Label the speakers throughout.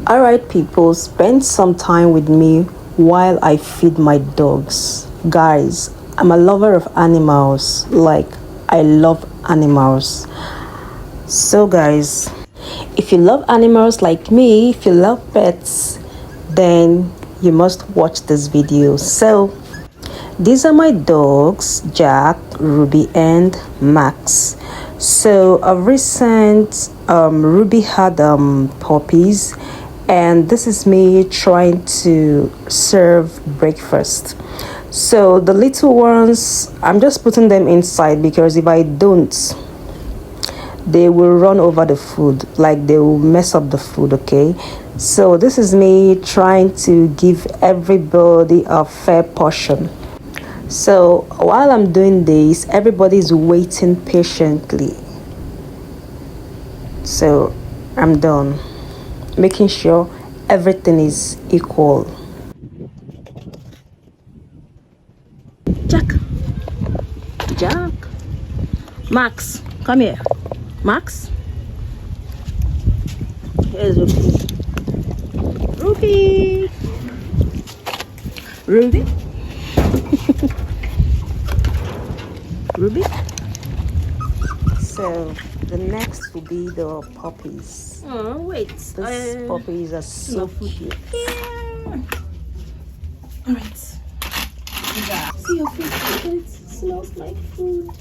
Speaker 1: Alright, people, spend some time with me while I feed my dogs. Guys, I'm a lover of animals. Like, I love animals. So, guys, if you love animals like me, if you love pets, then you must watch this video. So, these are my dogs, Jack, Ruby, and Max. So, of recent, Ruby had puppies, and this is me trying to serve breakfast. So, the little ones, I'm just putting them inside because if I don't, they will run over the food, like they will mess up the food. Okay, so this is me trying to give everybody a fair portion. So while I'm doing this, everybody's waiting patiently. So I'm done, making sure everything is equal. Jack, Jack, Max, come here. Max, here's Ruby. Ruby, Ruby, Ruby. So the next will be the puppies.
Speaker 2: Oh, wait.
Speaker 1: These puppies are so cute.
Speaker 2: Yeah. All right. See your food. It smells like food.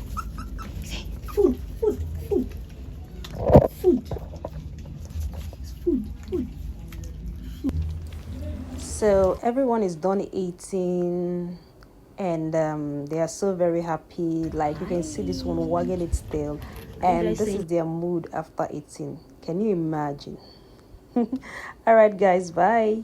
Speaker 2: See, food, food, food, food. It's food.
Speaker 1: So everyone is done eating, and they are so very happy. Like you can see this one wagging its tail, and this is their mood after eating. Can you imagine? All right, guys, bye.